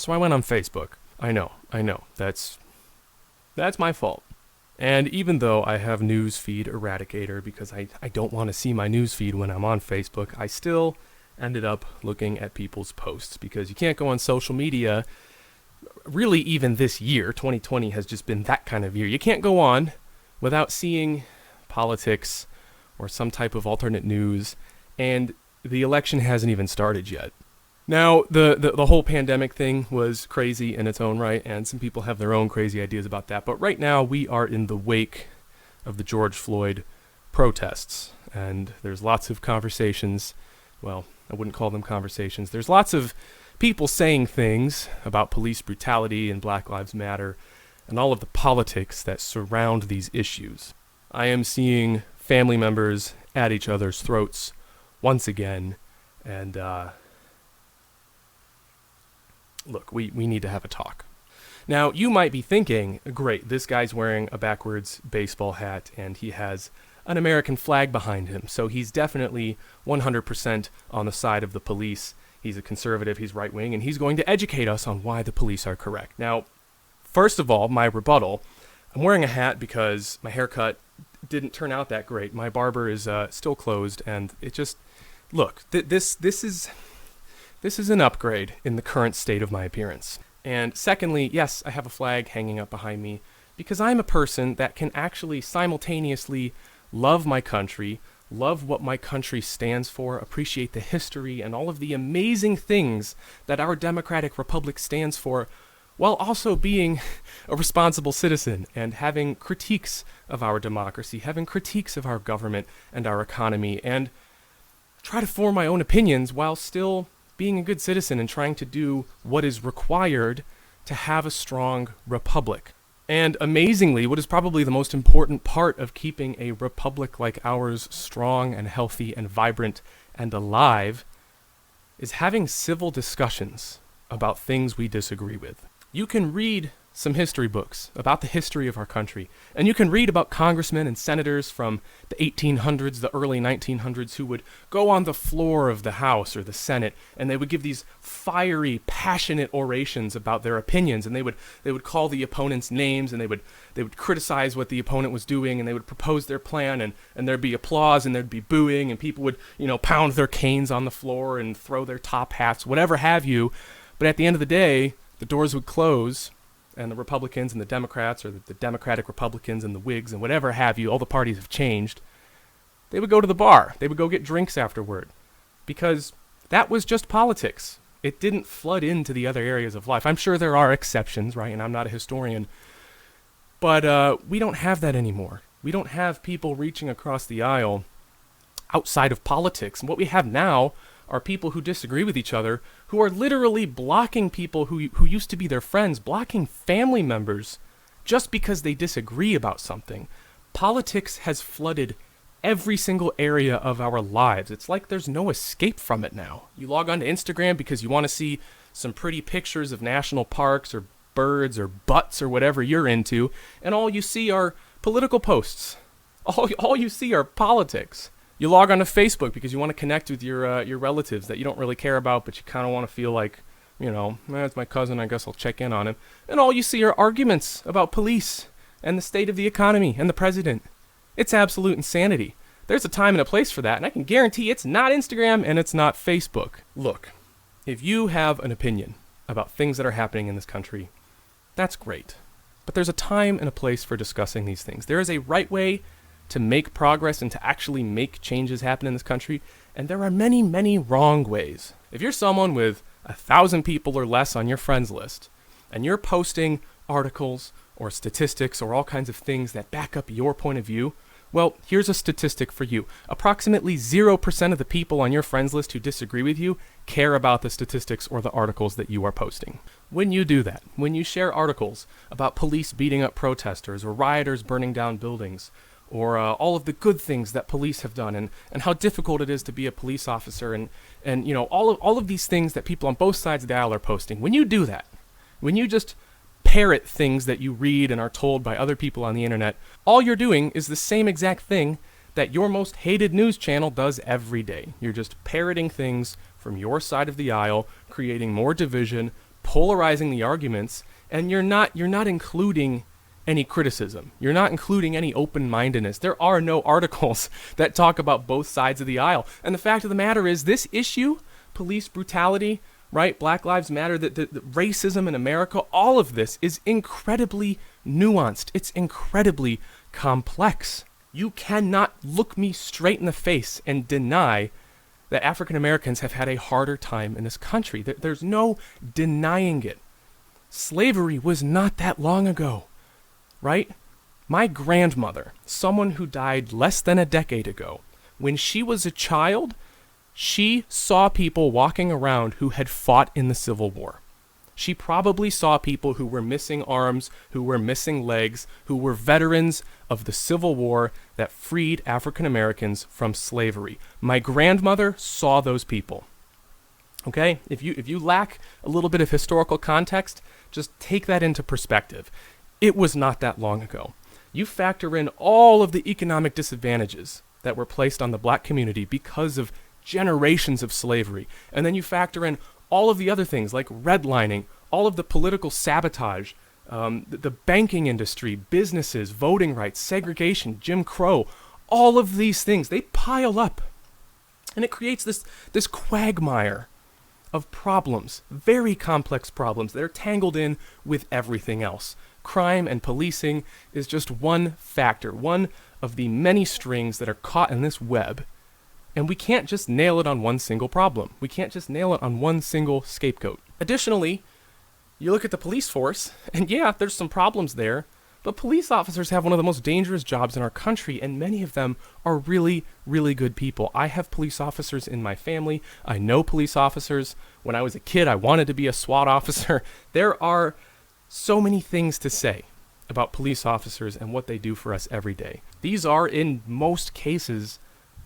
So I went on Facebook. I know, that's my fault. And even though I have newsfeed eradicator because I don't want to see my newsfeed when I'm on Facebook, I still ended up looking at people's posts because you can't go on social media. Really, even this year, 2020 has just been that kind of year. You can't go on without seeing politics or some type of alternate news, and the election hasn't even started yet. Now, the whole pandemic thing was crazy in its own right, and some people have their own crazy ideas about that. But right now, we are in the wake of the George Floyd protests, and there's lots of conversations. Well, I wouldn't call them conversations. There's lots of people saying things about police brutality and Black Lives Matter and all of the politics that surround these issues. I am seeing family members at each other's throats once again, and look, we need to have a talk. Now, you might be thinking, great, this guy's wearing a backwards baseball hat and he has an American flag behind him, so he's definitely 100% on the side of the police. He's a conservative, he's right-wing, and he's going to educate us on why the police are correct. Now, first of all, my rebuttal, I'm wearing a hat because my haircut didn't turn out that great. My barber is still closed, and it just, look, this is an upgrade in the current state of my appearance. And secondly, yes, I have a flag hanging up behind me because I'm a person that can actually simultaneously love my country, love what my country stands for, appreciate the history and all of the amazing things that our democratic republic stands for, while also being a responsible citizen and having critiques of our democracy, having critiques of our government and our economy, and try to form my own opinions while still being a good citizen and trying to do what is required to have a strong republic. And amazingly, what is probably the most important part of keeping a republic like ours strong and healthy and vibrant and alive is having civil discussions about things we disagree with. You can read some history books about the history of our country, and you can read about congressmen and senators from the 1800s, the early 1900s, who would go on the floor of the House or the Senate, and they would give these fiery, passionate orations about their opinions, and they would call the opponents names, and they would criticize what the opponent was doing, and they would propose their plan, and there'd be applause, and there'd be booing, and people would, pound their canes on the floor and throw their top hats, whatever have you. But at the end of the day, the doors would close, and the Republicans and the Democrats, or the Democratic Republicans and the Whigs and whatever have you, all the parties have changed, they would go to the bar. They would go get drinks afterward. Because that was just politics. It didn't flood into the other areas of life. I'm sure there are exceptions, right? And I'm not a historian. But we don't have that anymore. We don't have people reaching across the aisle outside of politics. And what we have now are people who disagree with each other, who are literally blocking people who used to be their friends, blocking family members just because they disagree about something. Politics has flooded every single area of our lives. It's like there's no escape from it now. You log onto Instagram because you want to see some pretty pictures of national parks or birds or butts or whatever you're into, and all you see are political posts. All you see are politics. You log onto Facebook because you want to connect with your relatives that you don't really care about, but you kind of want to feel like, that's my cousin, I guess I'll check in on him. And all you see are arguments about police and the state of the economy and the president. It's absolute insanity. There's a time and a place for that, and I can guarantee it's not Instagram and it's not Facebook. Look, if you have an opinion about things that are happening in this country, that's great. But there's a time and a place for discussing these things. There is a right way to make progress and to actually make changes happen in this country, and there are many, many wrong ways. If you're someone with 1,000 people or less on your friends list, and you're posting articles or statistics or all kinds of things that back up your point of view, well, here's a statistic for you. Approximately 0% of the people on your friends list who disagree with you care about the statistics or the articles that you are posting. When you do that, when you share articles about police beating up protesters or rioters burning down buildings, or all of the good things that police have done, and how difficult it is to be a police officer, and all of these things that people on both sides of the aisle are posting. When you do that, when you just parrot things that you read and are told by other people on the internet, all you're doing is the same exact thing that your most hated news channel does every day. You're just parroting things from your side of the aisle, creating more division, polarizing the arguments, and you're not including any criticism. You're not including any open-mindedness. There are no articles that talk about both sides of the aisle. And the fact of the matter is, this issue, police brutality, right, Black Lives Matter, the racism in America, all of this is incredibly nuanced. It's incredibly complex. You cannot look me straight in the face and deny that African Americans have had a harder time in this country. There's no denying it. Slavery was not that long ago, right? My grandmother, someone who died less than a decade ago, when she was a child, she saw people walking around who had fought in the Civil War. She probably saw people who were missing arms, who were missing legs, who were veterans of the Civil War that freed African Americans from slavery. My grandmother saw those people. Okay? If you lack a little bit of historical context, just take that into perspective. It was not that long ago. You factor in all of the economic disadvantages that were placed on the black community because of generations of slavery, and then you factor in all of the other things like redlining, all of the political sabotage, the banking industry, businesses, voting rights, segregation, Jim Crow, all of these things, they pile up. And it creates this quagmire of problems, very complex problems that are tangled in with everything else. Crime and policing is just one factor, one of the many strings that are caught in this web. And we can't just nail it on one single problem. We can't just nail it on one single scapegoat. Additionally, you look at the police force, and yeah, there's some problems there, but police officers have one of the most dangerous jobs in our country, and many of them are really, really good people. I have police officers in my family. I know police officers. When I was a kid, I wanted to be a SWAT officer. There are so many things to say about police officers and what they do for us every day. These are, in most cases,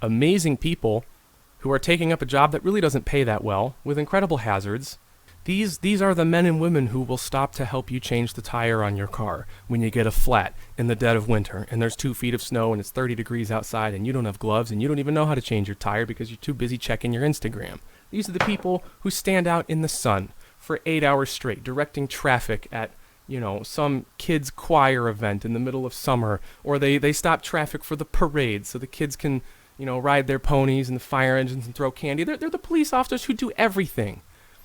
amazing people who are taking up a job that really doesn't pay that well, with incredible hazards. These are the men and women who will stop to help you change the tire on your car when you get a flat in the dead of winter and there's 2 feet of snow and it's 30 degrees outside and you don't have gloves and you don't even know how to change your tire because you're too busy checking your Instagram. These are the people who stand out in the sun for 8 hours straight, directing traffic at, some kids' choir event in the middle of summer, or they stop traffic for the parade so the kids can ride their ponies and the fire engines and throw candy. They're the police officers who do everything.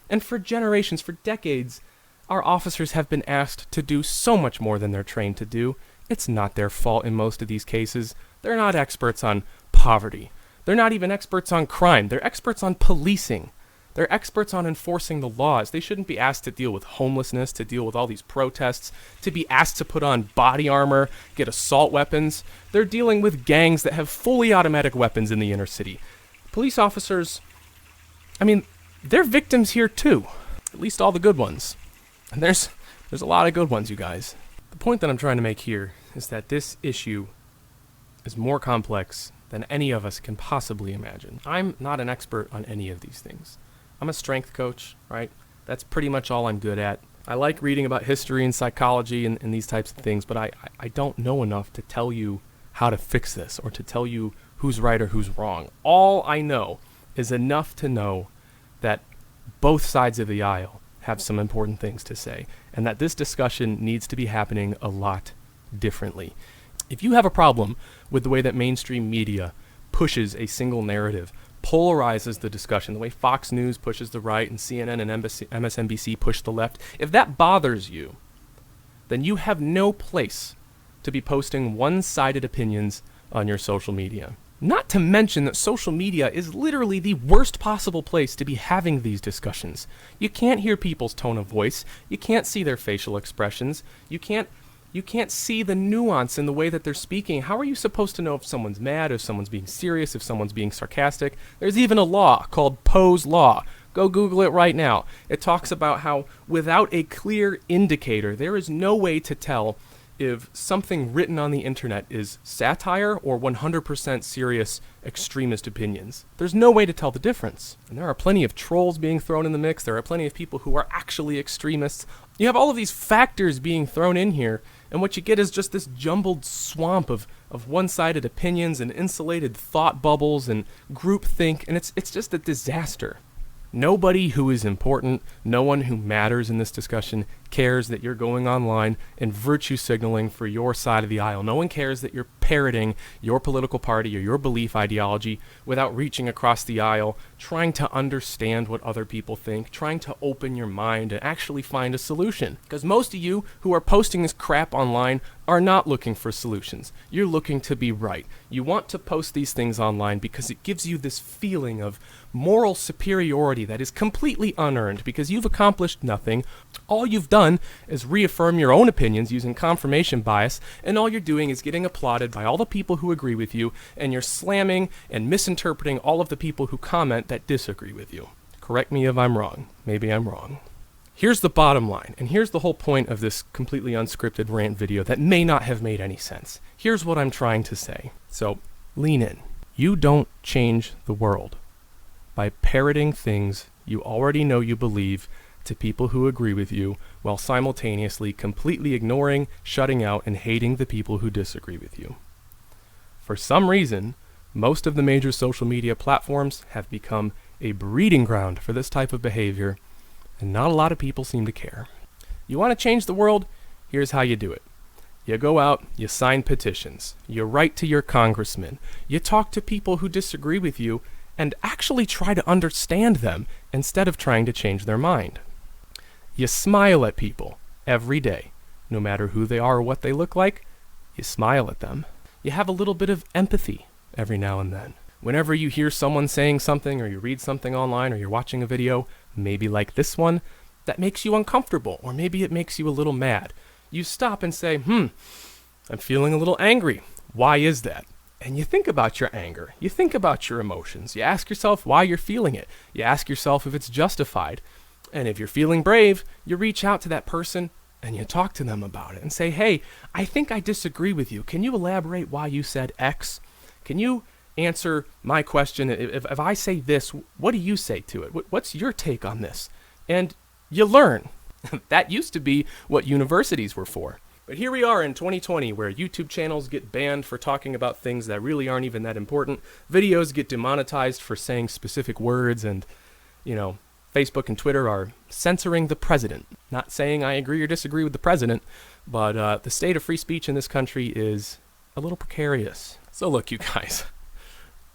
And for generations, for decades, our officers have been asked to do so much more than they're trained to do. It's not their fault in most of these cases. They're not experts on poverty. They're not even experts on crime. They're experts on policing. They're experts on enforcing the laws. They shouldn't be asked to deal with homelessness, to deal with all these protests, to be asked to put on body armor, get assault weapons. They're dealing with gangs that have fully automatic weapons in the inner city. Police officers, they're victims here too. At least all the good ones. And there's a lot of good ones, you guys. The point that I'm trying to make here is that this issue is more complex than any of us can possibly imagine. I'm not an expert on any of these things. I'm a strength coach, right? That's pretty much all I'm good at. I like reading about history and psychology and these types of things, but I don't know enough to tell you how to fix this or to tell you who's right or who's wrong. All I know is enough to know that both sides of the aisle have some important things to say, and that this discussion needs to be happening a lot differently. If you have a problem with the way that mainstream media pushes a single narrative, polarizes the discussion, the way Fox News pushes the right and CNN and MSNBC push the left, if that bothers you, then you have no place to be posting one-sided opinions on your social media. Not to mention that social media is literally the worst possible place to be having these discussions. You can't hear people's tone of voice. You can't see their facial expressions. You can't see the nuance in the way that they're speaking. How are you supposed to know if someone's mad, if someone's being serious, if someone's being sarcastic? There's even a law called Poe's Law. Go Google it right now. It talks about how without a clear indicator, there is no way to tell if something written on the internet is satire or 100% serious extremist opinions. There's no way to tell the difference. And there are plenty of trolls being thrown in the mix. There are plenty of people who are actually extremists. You have all of these factors being thrown in here, and what you get is just this jumbled swamp of one-sided opinions and insulated thought bubbles and groupthink, and it's just a disaster. Nobody who is important, no one who matters in this discussion cares that you're going online and virtue signaling for your side of the aisle. No one cares that you're parroting your political party or your belief ideology without reaching across the aisle, trying to understand what other people think, trying to open your mind and actually find a solution. Because most of you who are posting this crap online are not looking for solutions. You're looking to be right. You want to post these things online because it gives you this feeling of moral superiority that is completely unearned because you've accomplished nothing. All you've done is reaffirm your own opinions using confirmation bias, and all you're doing is getting applauded by all the people who agree with you, and you're slamming and misinterpreting all of the people who comment that disagree with you. Correct me if I'm wrong. Maybe I'm wrong. Here's the bottom line, and here's the whole point of this completely unscripted rant video that may not have made any sense. Here's what I'm trying to say. So, lean in. You don't change the world by parroting things you already know you believe to people who agree with you while simultaneously completely ignoring, shutting out, and hating the people who disagree with you. For some reason, most of the major social media platforms have become a breeding ground for this type of behavior, and not a lot of people seem to care. You want to change the world? Here's how you do it. You go out, you sign petitions, you write to your congressman, you talk to people who disagree with you, and actually try to understand them instead of trying to change their mind. You smile at people every day, no matter who they are or what they look like. You smile at them. You have a little bit of empathy every now and then. Whenever you hear someone saying something, or you read something online, or you're watching a video, maybe like this one, that makes you uncomfortable, or maybe it makes you a little mad, you stop and say, I'm feeling a little angry. Why is that? And you think about your anger. You think about your emotions. You ask yourself why you're feeling it. You ask yourself if it's justified. And if you're feeling brave, you reach out to that person and you talk to them about it and say, hey, I think I disagree with you. Can you elaborate why you said X? Can you answer my question? If I say this, what do you say to it? What's your take on this? And you learn. That used to be what universities were for. But here we are in 2020 where YouTube channels get banned for talking about things that really aren't even that important. Videos get demonetized for saying specific words, and, Facebook and Twitter are censoring the president. Not saying I agree or disagree with the president, but the state of free speech in this country is a little precarious. So look, you guys,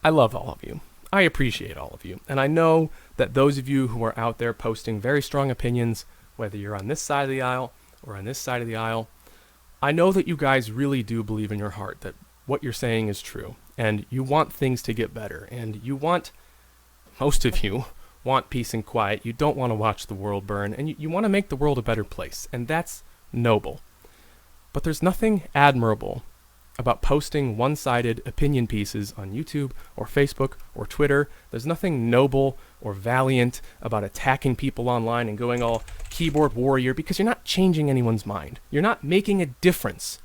I love all of you. I appreciate all of you. And I know that those of you who are out there posting very strong opinions, whether you're on this side of the aisle or on this side of the aisle, I know that you guys really do believe in your heart that what you're saying is true, and you want things to get better, and most of you want peace and quiet. You don't want to watch the world burn, and you want to make the world a better place, and that's noble. But there's nothing admirable about posting one-sided opinion pieces on YouTube or Facebook or Twitter. There's nothing noble or valiant about attacking people online and going all keyboard warrior, because you're not changing anyone's mind. You're not making a difference.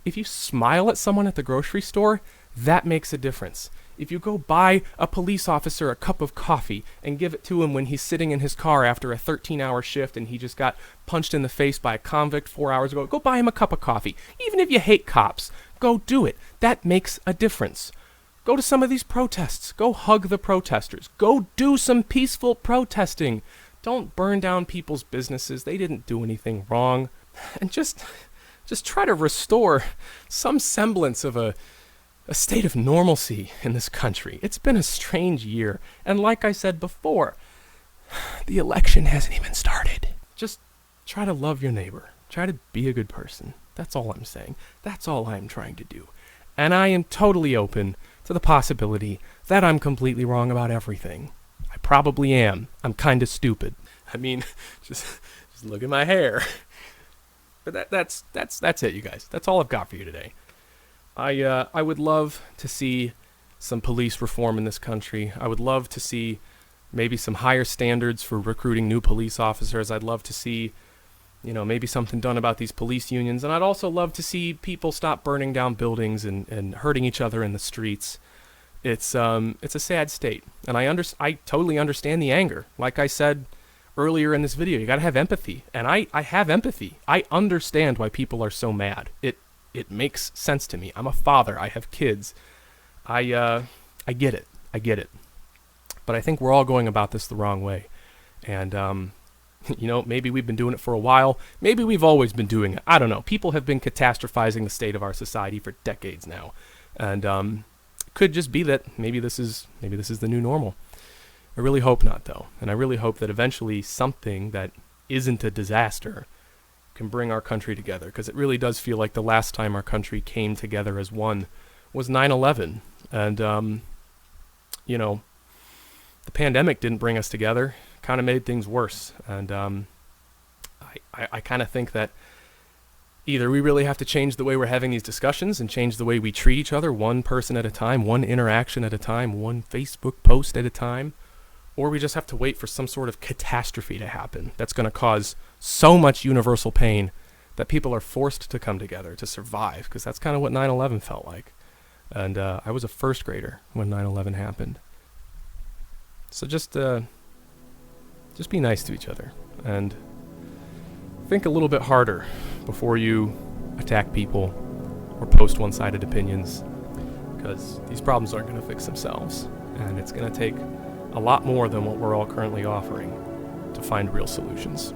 If you smile at someone at the grocery store, that makes a difference. If you go buy a police officer a cup of coffee and give it to him when he's sitting in his car after a 13-hour shift and he just got punched in the face by a convict 4 hours ago, go buy him a cup of coffee. Even if you hate cops, go do it. That makes a difference. Go to some of these protests. Go hug the protesters. Go do some peaceful protesting. Don't burn down people's businesses. They didn't do anything wrong. And just try to restore some semblance of a state of normalcy in this country. It's been a strange year. And like I said before, the election hasn't even started. Just try to love your neighbor. Try to be a good person. That's all I'm saying. That's all I'm trying to do. And I am totally open to the possibility that I'm completely wrong about everything. I probably am. I'm kind of stupid. I mean, just look at my hair. But that's it, you guys. That's all I've got for you today. I would love to see some police reform in this country. I would love to see maybe some higher standards for recruiting new police officers. I'd love to see, maybe something done about these police unions. And I'd also love to see people stop burning down buildings and hurting each other in the streets. It's a sad state. And I totally understand the anger. Like I said earlier in this video, you got to have empathy. And I have empathy. I understand why people are so mad. It makes sense to me. I'm a father. I have kids. I get it. But I think we're all going about this the wrong way. And, maybe we've been doing it for a while. Maybe we've always been doing it. I don't know. People have been catastrophizing the state of our society for decades now. And it could just be that maybe this is the new normal. I really hope not, though. And I really hope that eventually something that isn't a disaster can bring our country together, because it really does feel like the last time our country came together as one was 9/11. And, the pandemic didn't bring us together, kind of made things worse. And I kind of think that either we really have to change the way we're having these discussions and change the way we treat each other, one person at a time, one interaction at a time, one Facebook post at a time, or we just have to wait for some sort of catastrophe to happen that's going to cause so much universal pain that people are forced to come together to survive, because that's kind of what 9/11 felt like. And I was a first grader when 9/11 happened. So just be nice to each other and think a little bit harder before you attack people or post one-sided opinions, because these problems aren't going to fix themselves, and it's going to take a lot more than what we're all currently offering to find real solutions.